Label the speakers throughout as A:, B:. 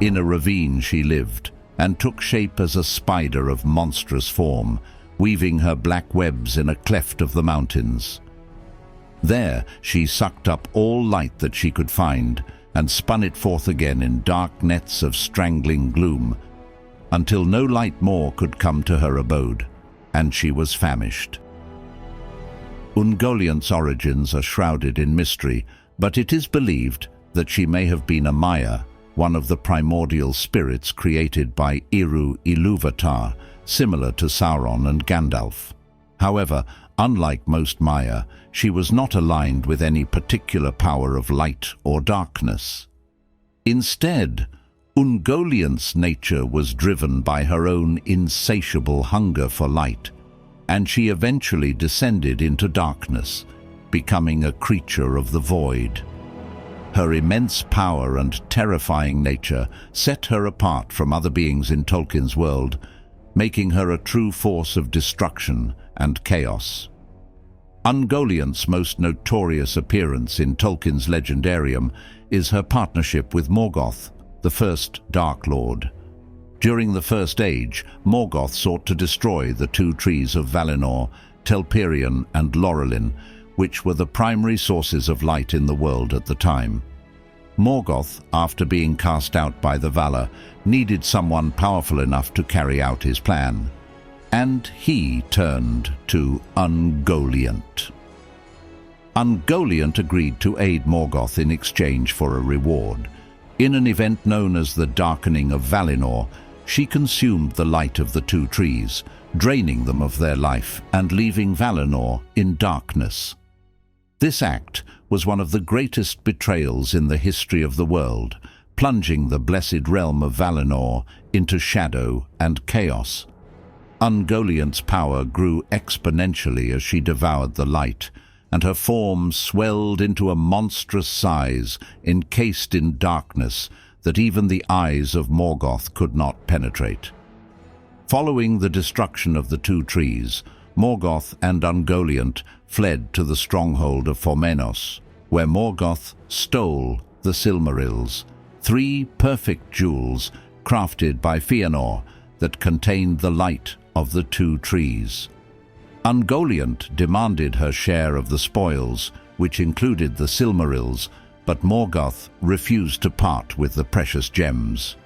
A: In a ravine she lived, and took shape as a spider of monstrous form, weaving her black webs in a cleft of the mountains. There she sucked up all light that she could find, and spun it forth again in dark nets of strangling gloom, until no light more could come to her abode, and she was famished. Ungoliant's origins are shrouded in mystery, but it is believed that she may have been a Maya, one of the primordial spirits created by Eru Ilúvatar, similar to Sauron and Gandalf. However, unlike most Maya, she was not aligned with any particular power of light or darkness. Instead, Ungoliant's nature was driven by her own insatiable hunger for light, and she eventually descended into darkness, becoming a creature of the void. Her immense power and terrifying nature set her apart from other beings in Tolkien's world, making her a true force of destruction and chaos. Ungoliant's most notorious appearance in Tolkien's legendarium is her partnership with Morgoth, the first Dark Lord. During the First Age, Morgoth sought to destroy the two trees of Valinor, Telperion and Laurelin, which were the primary sources of light in the world at the time. Morgoth, after being cast out by the Valar, needed someone powerful enough to carry out his plan, and he turned to Ungoliant. Ungoliant agreed to aid Morgoth in exchange for a reward. In an event known as the Darkening of Valinor, she consumed the light of the two trees, draining them of their life and leaving Valinor in darkness. This act was one of the greatest betrayals in the history of the world, plunging the blessed realm of Valinor into shadow and chaos. Ungoliant's power grew exponentially as she devoured the light, and her form swelled into a monstrous size, encased in darkness that even the eyes of Morgoth could not penetrate. Following the destruction of the two trees, Morgoth and Ungoliant fled to the stronghold of Formenos, where Morgoth stole the Silmarils, 3 perfect jewels crafted by Fëanor that contained the light of the two trees. Ungoliant demanded her share of the spoils, which included the Silmarils, but Morgoth refused to part with the precious gems.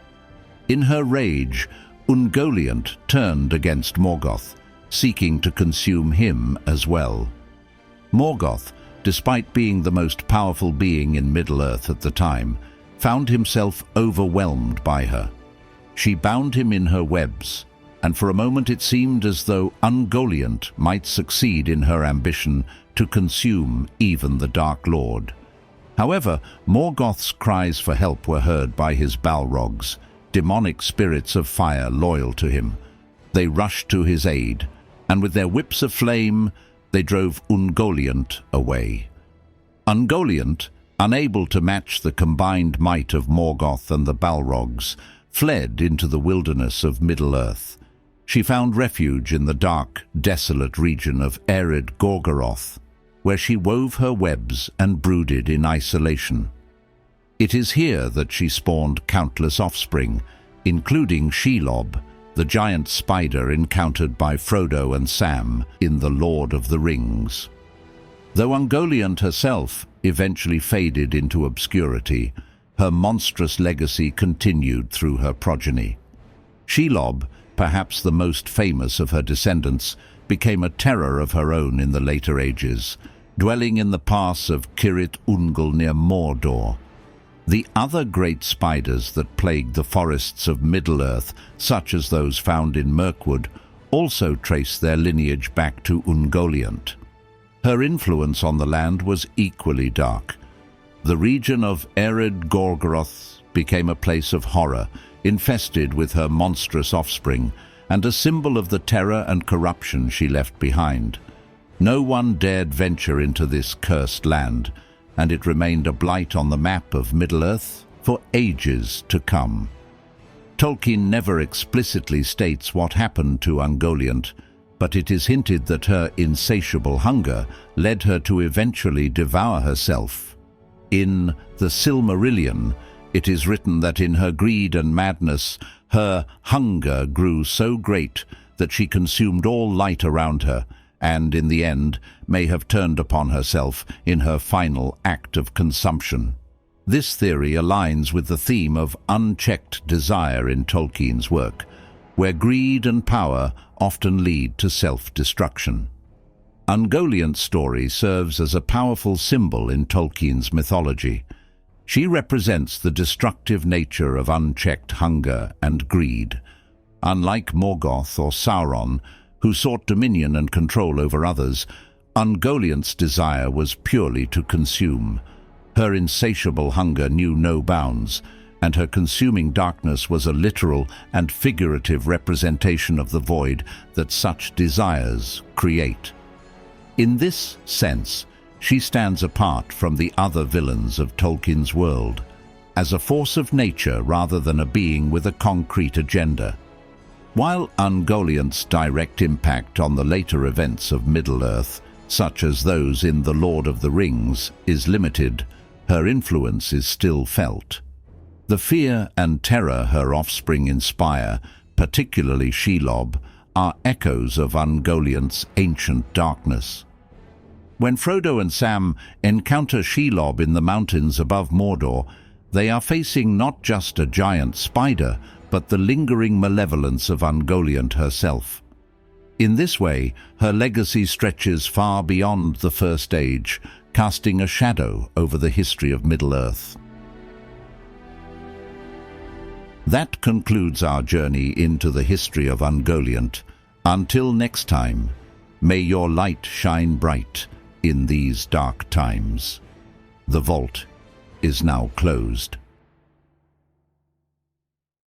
A: In her rage, Ungoliant turned against Morgoth, seeking to consume him as well. Morgoth, despite being the most powerful being in Middle-earth at the time, found himself overwhelmed by her. She bound him in her webs, and for a moment it seemed as though Ungoliant might succeed in her ambition to consume even the Dark Lord. However, Morgoth's cries for help were heard by his Balrogs, demonic spirits of fire loyal to him. They rushed to his aid, and with their whips of flame, they drove Ungoliant away. Ungoliant, unable to match the combined might of Morgoth and the Balrogs, fled into the wilderness of Middle-earth. She found refuge in the dark, desolate region of arid Gorgoroth, where she wove her webs and brooded in isolation. It is here that she spawned countless offspring, including Shelob, the giant spider encountered by Frodo and Sam in The Lord of the Rings. Though Ungoliant herself eventually faded into obscurity, her monstrous legacy continued through her progeny. Shelob, perhaps the most famous of her descendants, became a terror of her own in the later ages, dwelling in the pass of Cirith Ungol near Mordor. The other great spiders that plagued the forests of Middle-earth, such as those found in Mirkwood, also trace their lineage back to Ungoliant. Her influence on the land was equally dark. The region of arid Gorgoroth became a place of horror, infested with her monstrous offspring, and a symbol of the terror and corruption she left behind. No one dared venture into this cursed land, and it remained a blight on the map of Middle-earth for ages to come. Tolkien never explicitly states what happened to Ungoliant, but it is hinted that her insatiable hunger led her to eventually devour herself. In The Silmarillion, It is written that in her greed and madness, her hunger grew so great that she consumed all light around her, and in the end may have turned upon herself in her final act of consumption. This theory aligns with the theme of unchecked desire in Tolkien's work, where greed and power often lead to self-destruction. Ungoliant's story serves as a powerful symbol in Tolkien's mythology. She represents the destructive nature of unchecked hunger and greed. Unlike Morgoth or Sauron, who sought dominion and control over others, Ungoliant's desire was purely to consume. Her insatiable hunger knew no bounds, and her consuming darkness was a literal and figurative representation of the void that such desires create. In this sense, she stands apart from the other villains of Tolkien's world, as a force of nature rather than a being with a concrete agenda. While Ungoliant's direct impact on the later events of Middle-earth, such as those in The Lord of the Rings, is limited, her influence is still felt. The fear and terror her offspring inspire, particularly Shelob, are echoes of Ungoliant's ancient darkness. When Frodo and Sam encounter Shelob in the mountains above Mordor, they are facing not just a giant spider, but the lingering malevolence of Ungoliant herself. In this way, her legacy stretches far beyond the First Age, casting a shadow over the history of Middle-earth. That concludes our journey into the history of Ungoliant. Until next time, may your light shine bright in these dark times. The vault is now closed.